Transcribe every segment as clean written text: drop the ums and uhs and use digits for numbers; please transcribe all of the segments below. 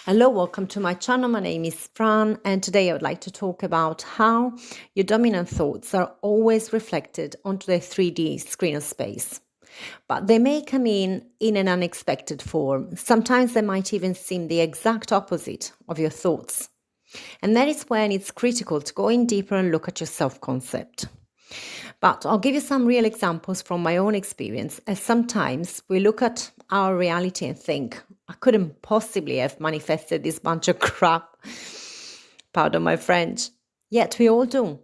Hello, welcome to my channel. My name is Fran, and today I would like to talk about how your dominant thoughts are always reflected onto the 3D screen of space. But they may come in an unexpected form. Sometimes they might even seem the exact opposite of your thoughts. And that is when it's critical to go in deeper and look at your self-concept. But I'll give you some real examples from my own experience, as sometimes we look at our reality and think, I couldn't possibly have manifested this bunch of crap. Pardon my French. Yet we all do,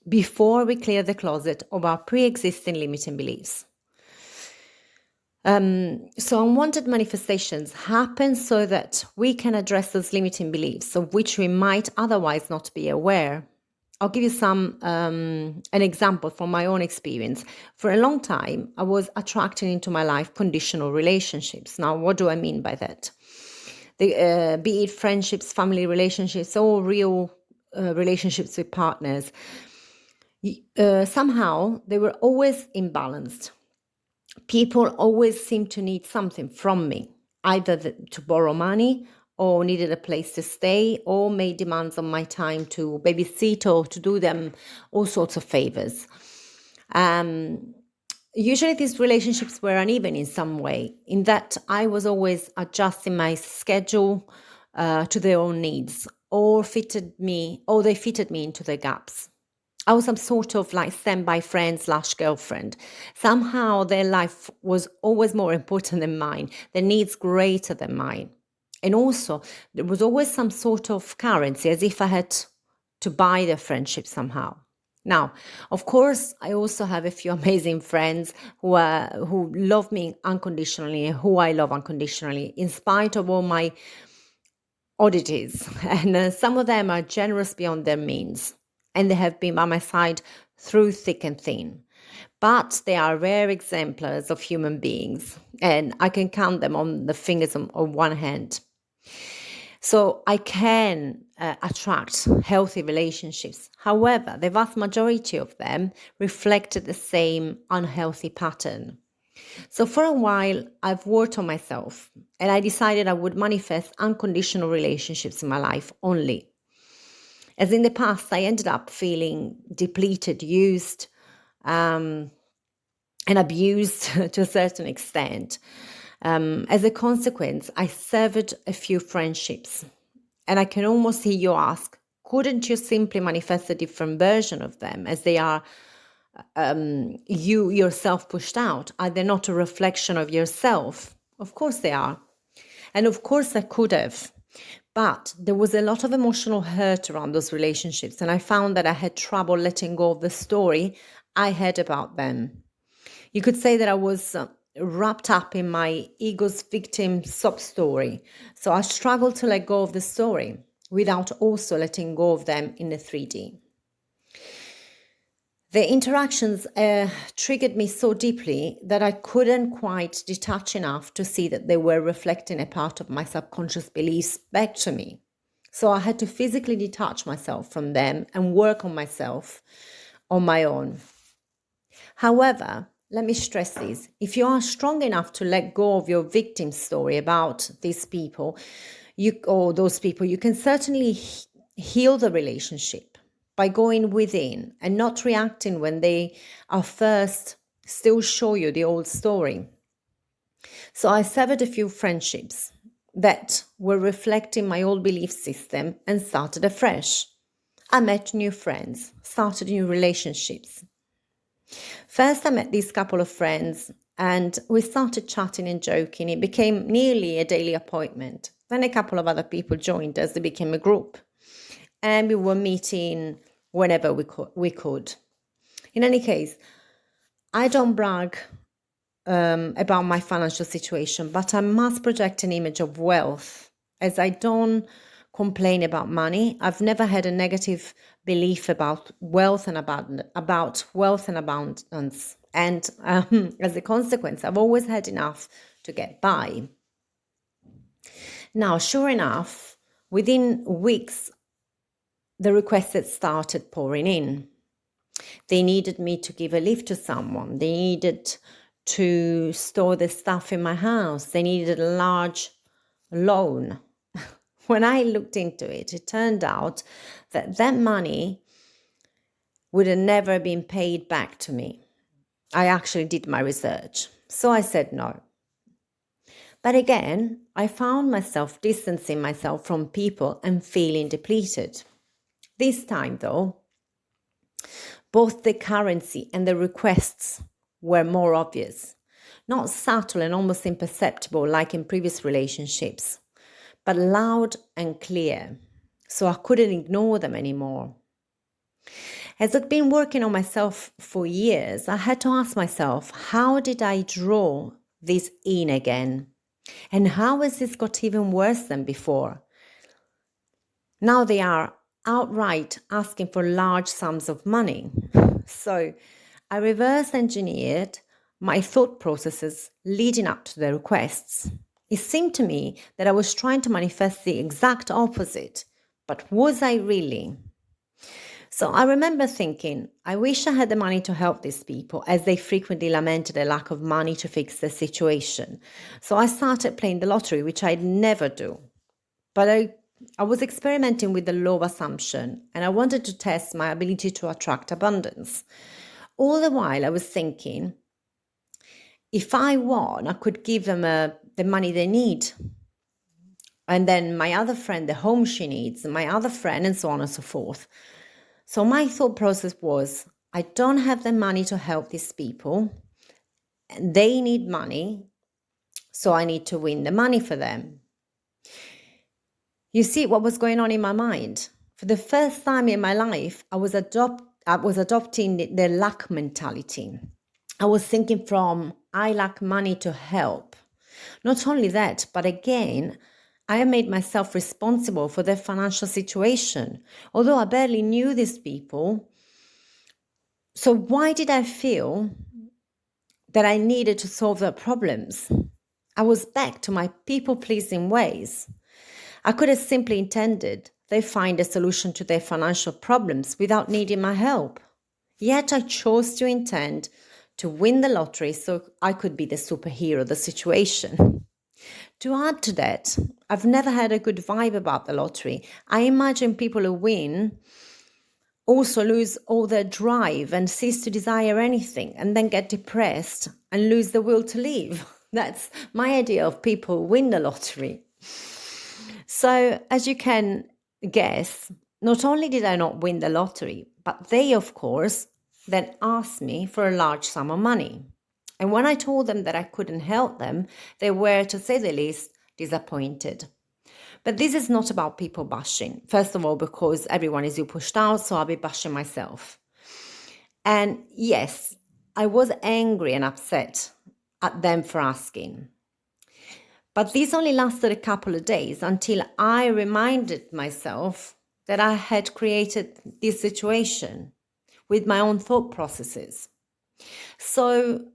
before we clear the closet of our pre-existing limiting beliefs. So unwanted manifestations happen so that we can address those limiting beliefs of which we might otherwise not be aware. I'll give you an example from my own experience. For a long time, I was attracting into my life conditional relationships. Now, what do I mean by that? Be it friendships, family relationships, or real relationships with partners. Somehow, they were always imbalanced. People always seemed to need something from me, either to borrow money or needed a place to stay, or made demands on my time to babysit or to do them all sorts of favors. Usually these relationships were uneven in some way, in that I was always adjusting my schedule to their own needs, or they fitted me into their gaps. I was some sort of like standby friend / girlfriend. Somehow their life was always more important than mine, their needs greater than mine. And also, there was always some sort of currency, as if I had to buy their friendship somehow. Now, of course, I also have a few amazing friends who love me unconditionally, and who I love unconditionally, in spite of all my oddities. And some of them are generous beyond their means, and they have been by my side through thick and thin. But they are rare exemplars of human beings, and I can count them on the fingers of one hand. So I can attract healthy relationships. However, the vast majority of them reflected the same unhealthy pattern. So for a while, I've worked on myself, and I decided I would manifest unconditional relationships in my life only. As in the past, I ended up feeling depleted, used, and abused to a certain extent. As a consequence, I severed a few friendships. And I can almost hear you ask, couldn't you simply manifest a different version of them, as they are you yourself pushed out? Are they not a reflection of yourself? Of course they are. And of course I could have. But there was a lot of emotional hurt around those relationships, and I found that I had trouble letting go of the story I had about them. You could say that I was wrapped up in my ego's victim sob story. So I struggled to let go of the story without also letting go of them in the 3D. The interactions triggered me so deeply that I couldn't quite detach enough to see that they were reflecting a part of my subconscious beliefs back to me. So I had to physically detach myself from them and work on myself on my own. However, let me stress this. If you are strong enough to let go of your victim story about these people, you can certainly heal the relationship by going within and not reacting when they are first still show you the old story. So I severed a few friendships that were reflecting my old belief system and started afresh. I met new friends, started new relationships. First, I met this couple of friends and we started chatting and joking. It became nearly a daily appointment. Then a couple of other people joined us. It became a group. And we were meeting whenever we could. In any case, I don't brag about my financial situation, but I must project an image of wealth, as I don't complain about money. I've never had a negative belief about wealth and abundance. And as a consequence, I've always had enough to get by. Now, sure enough, within weeks, the requests had started pouring in. They needed me to give a lift to someone. They needed to store the stuff in my house. They needed a large loan. when I looked into it, it turned out that that money would have never been paid back to me. I actually did my research. So I said no. But again, I found myself distancing myself from people and feeling depleted. This time, though, both the currency and the requests were more obvious, not subtle and almost imperceptible like in previous relationships, but loud and clear, so I couldn't ignore them anymore. As I'd been working on myself for years, I had to ask myself, how did I draw this in again? And how has this got even worse than before? Now they are outright asking for large sums of money. So I reverse engineered my thought processes leading up to the requests. It seemed to me that I was trying to manifest the exact opposite, but was I really? So I remember thinking, I wish I had the money to help these people, as they frequently lamented a lack of money to fix their situation. So I started playing the lottery, which I'd never do. But I was experimenting with the law of assumption, and I wanted to test my ability to attract abundance. All the while I was thinking, if I won, I could give them the money they need. And then my other friend, the home she needs, and my other friend, and so on and so forth. So my thought process was, I don't have the money to help these people. They need money, so I need to win the money for them. You see what was going on in my mind? For the first time in my life, I was adopting the lack mentality. I was thinking from, I lack money to help. Not only that, but again, I made myself responsible for their financial situation, although I barely knew these people. So why did I feel that I needed to solve their problems? I was back to my people-pleasing ways. I could have simply intended they find a solution to their financial problems without needing my help. Yet I chose to intend to win the lottery so I could be the superhero of the situation. To add to that, I've never had a good vibe about the lottery. I imagine people who win also lose all their drive and cease to desire anything, and then get depressed and lose the will to live. That's my idea of people who win the lottery. So, as you can guess, not only did I not win the lottery, but they, of course, then asked me for a large sum of money. And when I told them that I couldn't help them, they were, to say the least, disappointed. But this is not about people bashing. First of all, because everyone is pushed out, so I'll be bashing myself. And yes, I was angry and upset at them for asking. But this only lasted a couple of days until I reminded myself that I had created this situation with my own thought processes. So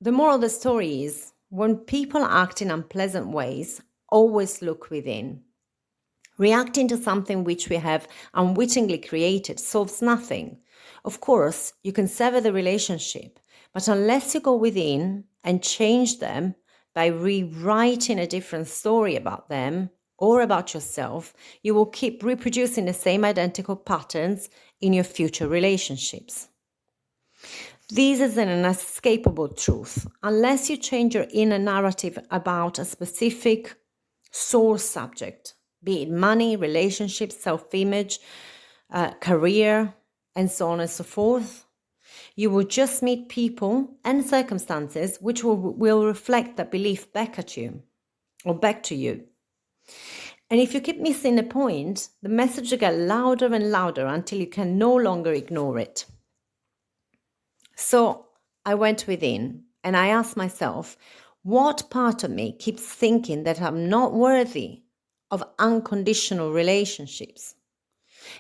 the moral of the story is, when people act in unpleasant ways, always look within. Reacting to something which we have unwittingly created solves nothing. Of course, you can sever the relationship, but unless you go within and change them by rewriting a different story about them or about yourself, you will keep reproducing the same identical patterns in your future relationships. This is an inescapable truth. Unless you change your inner narrative about a specific source subject, be it money, relationships, self-image, career, and so on and so forth, you will just meet people and circumstances which will reflect that belief back at you or back to you. And if you keep missing the point, the message will get louder and louder until you can no longer ignore it. So I went within and I asked myself, what part of me keeps thinking that I'm not worthy of unconditional relationships?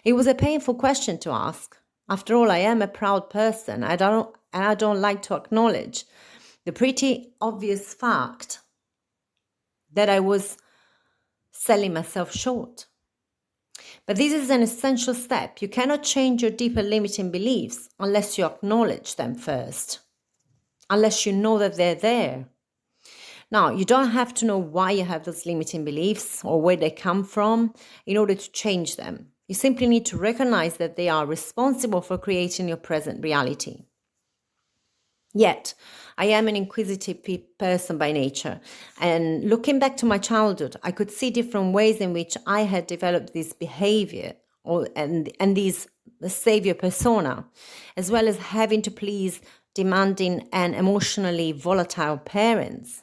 It was a painful question to ask. After all, I am a proud person. I don't like to acknowledge the pretty obvious fact that I was selling myself short. But this is an essential step. You cannot change your deeper limiting beliefs unless you acknowledge them first, unless you know that they're there. Now, you don't have to know why you have those limiting beliefs or where they come from in order to change them. You simply need to recognize that they are responsible for creating your present reality. Yet, I am an inquisitive person by nature, and looking back to my childhood, I could see different ways in which I had developed this behavior and this savior persona, as well as having to please demanding and emotionally volatile parents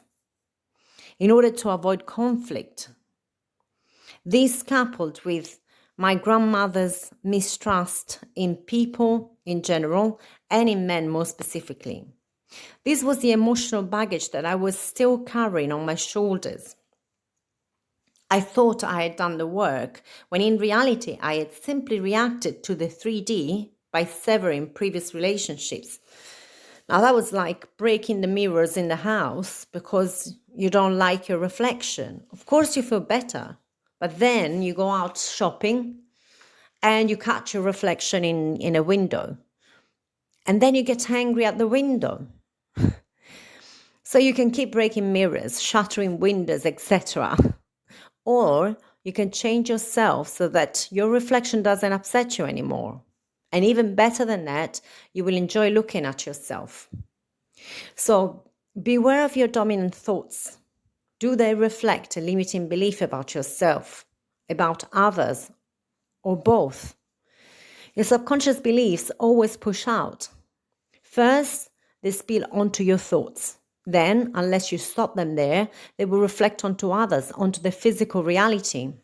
in order to avoid conflict. This coupled with my grandmother's mistrust in people in general and in men more specifically. This was the emotional baggage that I was still carrying on my shoulders. I thought I had done the work, when in reality I had simply reacted to the 3D by severing previous relationships. Now that was like breaking the mirrors in the house because you don't like your reflection. Of course you feel better, but then you go out shopping and you catch your reflection in a window. And then you get angry at the window. So you can keep breaking mirrors, shattering windows, etc. Or you can change yourself so that your reflection doesn't upset you anymore. And even better than that, you will enjoy looking at yourself. So beware of your dominant thoughts. Do they reflect a limiting belief about yourself, about others, or both? Your subconscious beliefs always push out. First, they spill onto your thoughts. Then, unless you stop them there, they will reflect onto others, onto the physical reality.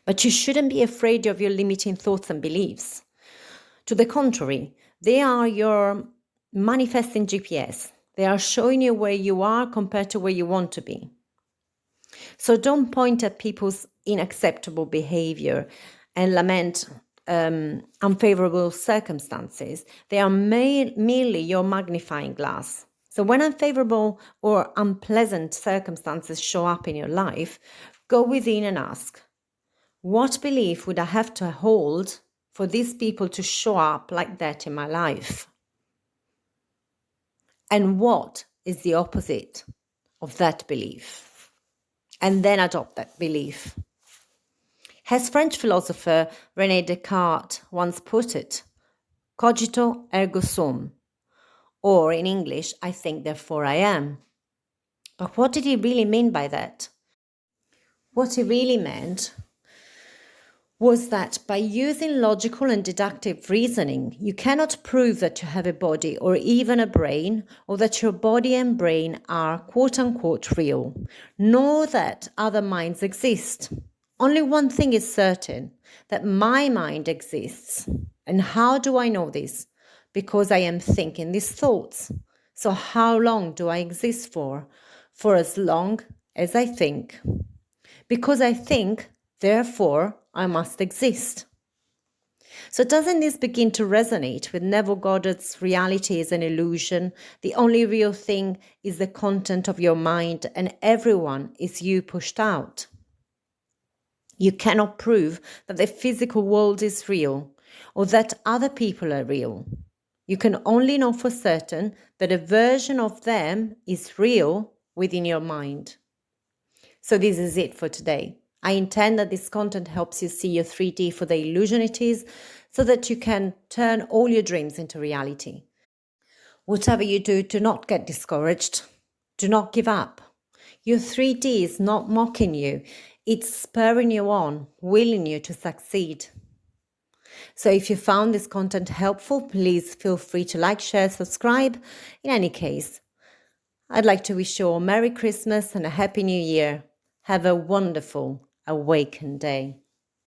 But you shouldn't be afraid of your limiting thoughts and beliefs. To the contrary, they are your manifesting GPS. They are showing you where you are compared to where you want to be. So don't point at people's unacceptable behavior and lament unfavorable circumstances. They are merely your magnifying glass. So when unfavorable or unpleasant circumstances show up in your life, go within and ask, what belief would I have to hold for these people to show up like that in my life? And what is the opposite of that belief? And then adopt that belief. As French philosopher René Descartes once put it, cogito ergo sum, or in English, I think therefore I am. But what did he really mean by that? What he really meant was that by using logical and deductive reasoning, you cannot prove that you have a body or even a brain, or that your body and brain are quote-unquote real, nor that other minds exist. Only one thing is certain, that my mind exists. And how do I know this? Because I am thinking these thoughts. So how long do I exist for? For as long as I think. Because I think, therefore, I must exist. So doesn't this begin to resonate with Neville Goddard's reality is an illusion? The only real thing is the content of your mind, and everyone is you pushed out. You cannot prove that the physical world is real or that other people are real. You can only know for certain that a version of them is real within your mind. So this is it for today. I intend that this content helps you see your 3D for the illusion it is, so that you can turn all your dreams into reality. Whatever you do not get discouraged. Do not give up. Your 3D is not mocking you. It's spurring you on, willing you to succeed. So if you found this content helpful, please feel free to like, share, subscribe. In any case, I'd like to wish you all Merry Christmas and a Happy New Year. Have a wonderful, awakened day.